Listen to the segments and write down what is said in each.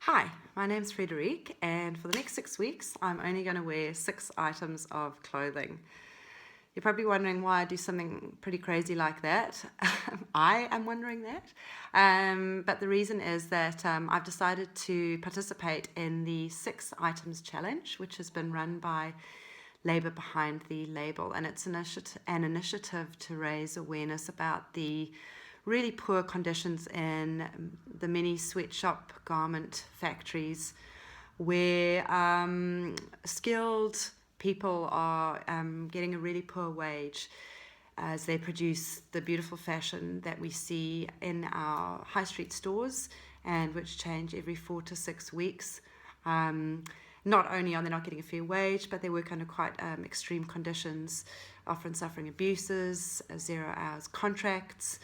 Hi, my name's Frederique, and for the next 6 weeks, I'm only going to wear 6 items of clothing. You're probably wondering why I do something pretty crazy like that. I am wondering that. But the reason is that I've decided to participate in the 6 items challenge, which has been run by Labour Behind the Label, and it's an initiative to raise awareness about the really poor conditions in the many sweatshop garment factories where skilled people are getting a really poor wage as they produce the beautiful fashion that we see in our high street stores and which change every 4 to 6 weeks. Not only are they not getting a fair wage, but they work under quite extreme conditions, often suffering abuses, 0 hours contracts,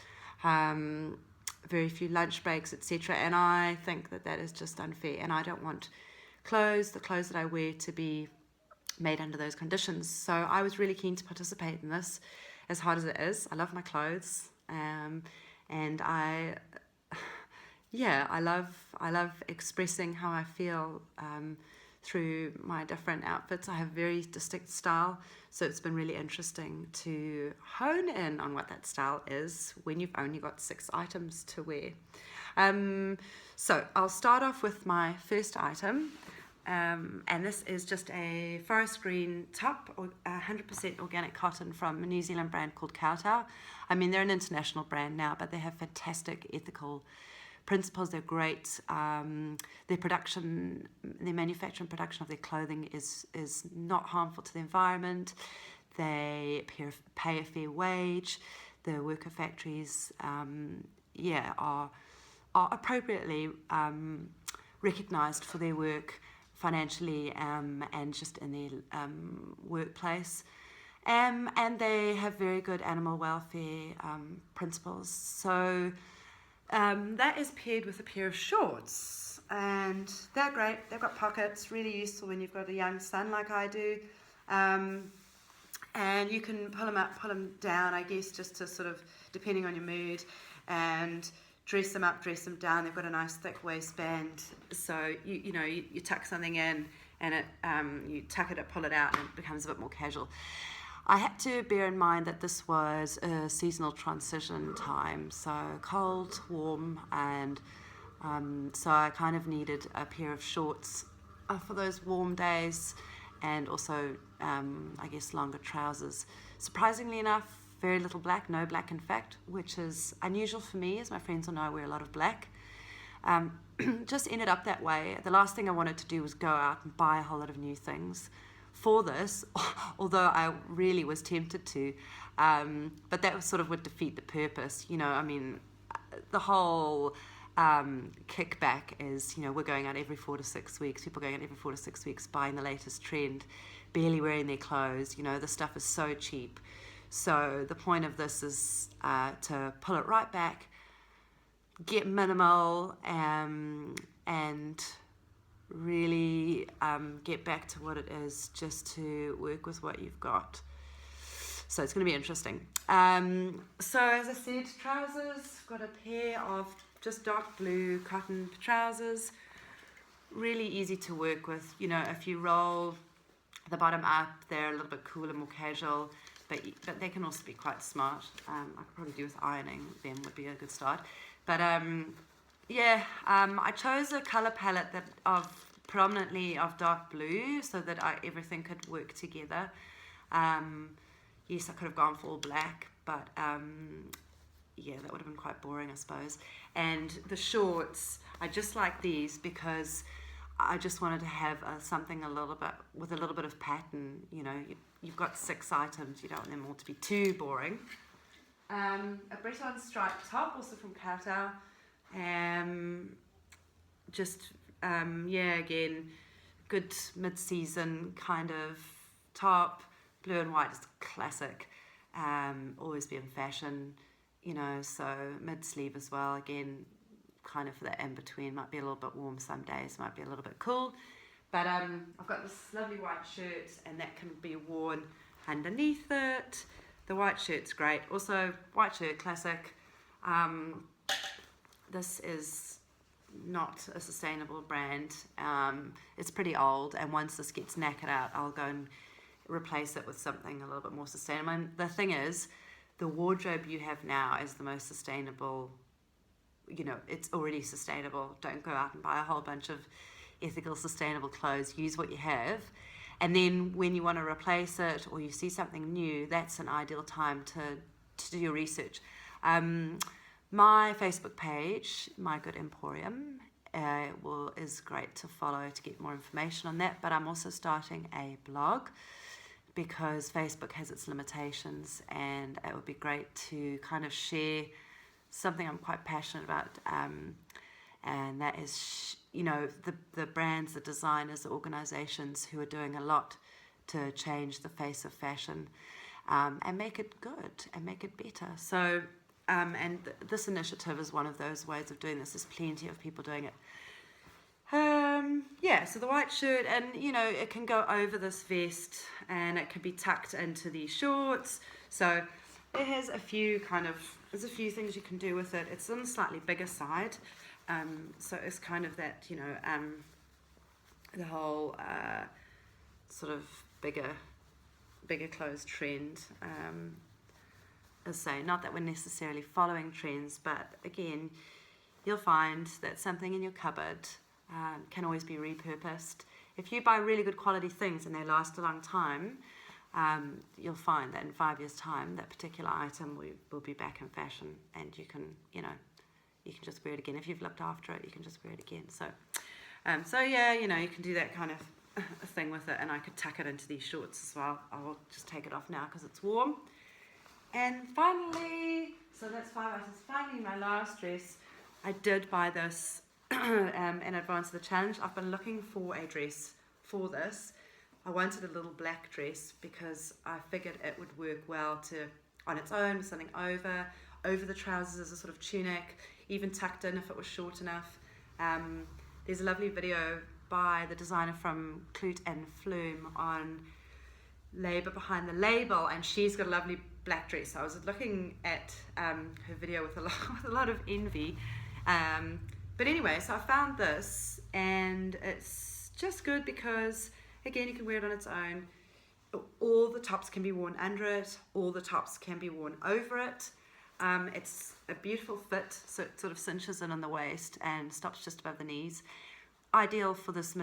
very few lunch breaks, etc. And I think that that is just unfair, and I don't want the clothes that I wear, to be made under those conditions. So I was really keen to participate in this, as hard as it is. I love my clothes, and I love expressing how I feel through my different outfits. I have very distinct style, so it's been really interesting to hone in on what that style is when you've only got 6 items to wear. So I'll start off with my first item, and this is just a forest green top, 100% organic cotton from a New Zealand brand called Kowtow. I mean, they're an international brand now, but they have fantastic ethical principles. They're great. Their manufacture and production of their clothing is not harmful to the environment. They pay a fair wage. The worker factories, are appropriately recognised for their work financially and just in their workplace. And they have very good animal welfare principles. So that is paired with a pair of shorts, and they're great. They've got pockets, really useful when you've got a young son like I do. And you can pull them up, pull them down, I guess, just to sort of, depending on your mood, and dress them up, dress them down. They've got a nice thick waistband, so you tuck something in, and it you tuck it, pull it out, and it becomes a bit more casual. I had to bear in mind that this was a seasonal transition time, so cold, warm, and so I kind of needed a pair of shorts for those warm days, and also, I guess, longer trousers. Surprisingly enough, very little black, no black in fact, which is unusual for me, as my friends will know I wear a lot of black. Just ended up that way. The last thing I wanted to do was go out and buy a whole lot of new things for this, although I really was tempted to, but that sort of would defeat the purpose. I mean, the whole kickback is, we're going out every 4 to 6 weeks. People going out every 4 to 6 weeks, buying the latest trend, barely wearing their clothes. The stuff is so cheap. So the point of this is to pull it right back, get minimal, and really get back to what it is, just to work with what you've got. So it's going to be interesting. So as I said, trousers, got a pair of just dark blue cotton trousers, really easy to work with. If you roll the bottom up, they're a little bit cooler, more casual, but they can also be quite smart. I could probably do with ironing them, would be a good start. But I chose a colour palette predominantly of dark blue, so that everything could work together. Yes, I could have gone for all black, but that would have been quite boring, I suppose. And the shorts, I just like these because I just wanted to have something with a little bit of pattern. You've got 6 items, you don't want them all to be too boring. A Breton striped top, also from Kowtow. Again, good mid-season kind of top. Blue and white is classic. Always be in fashion, so mid-sleeve as well. Again, kind of for that in-between. Might be a little bit warm some days, might be a little bit cool. But I've got this lovely white shirt, and that can be worn underneath it. The white shirt's great. Also, white shirt, classic. This is not a sustainable brand. It's pretty old, and once this gets knackered out, I'll go and replace it with something a little bit more sustainable. And the thing is, the wardrobe you have now is the most sustainable. You know, it's already sustainable. Don't go out and buy a whole bunch of ethical, sustainable clothes. Use what you have. And then when you want to replace it or you see something new, that's an ideal time to do your research. My Facebook page, My Good Emporium, is great to follow to get more information on that. But I'm also starting a blog because Facebook has its limitations, and it would be great to kind of share something I'm quite passionate about, and that is, the brands, the designers, the organizations who are doing a lot to change the face of fashion, and make it good and make it better. So, this initiative is one of those ways of doing this. There's plenty of people doing it. So the white shirt, and it can go over this vest, and it can be tucked into these shorts. So it has there's a few things you can do with it. It's on the slightly bigger side, so it's kind of that, the whole sort of bigger clothes trend. As I say, not that we're necessarily following trends, but again, you'll find that something in your cupboard can always be repurposed. If you buy really good quality things and they last a long time, you'll find that in 5 years' time, that particular item will be back in fashion, and you can just wear it again. If you've looked after it, you can just wear it again. So you can do that kind of thing with it, and I could tuck it into these shorts as well. I'll just take it off now because it's warm. And finally, so that's 5 items. Finally, my last dress, I did buy this in advance of the challenge. I've been looking for a dress for this. I wanted a little black dress because I figured it would work well on its own with something over the trousers as a sort of tunic, even tucked in if it was short enough. There's a lovely video by the designer from Kloot and Flume on Labour Behind the Label, and she's got a lovely black dress. So I was looking at her video with a lot of envy. But anyway, so I found this, and it's just good because, again, you can wear it on its own. All the tops can be worn under it. All the tops can be worn over it. It's a beautiful fit, so it sort of cinches in on the waist and stops just above the knees. Ideal for this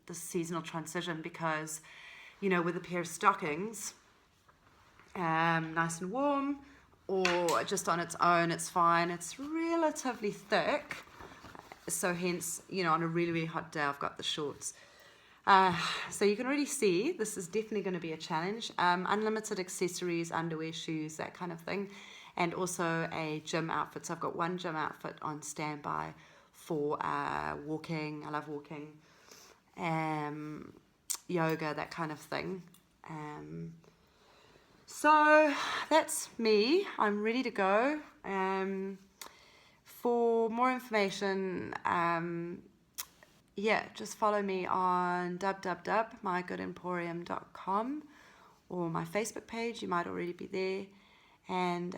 this seasonal transition because, with a pair of stockings, nice and warm, or just on its own, it's fine. It's relatively thick, so hence, on a really, really hot day, I've got the shorts. So you can already see this is definitely going to be a challenge. Unlimited accessories, underwear, shoes, that kind of thing, and also a gym outfit. So I've got one gym outfit on standby for walking. I love walking, yoga, that kind of thing. So that's me. I'm ready to go. For more information, just follow me on www.mygoodemporium.com or my Facebook page. You might already be there. And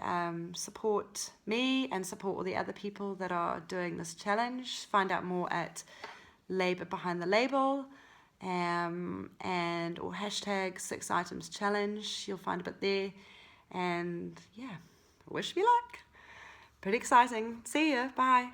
support me and support all the other people that are doing this challenge. Find out more at Labour Behind the Label, or hashtag 6 items challenge. You'll find a bit there. And wish me luck. Pretty exciting. See ya. Bye.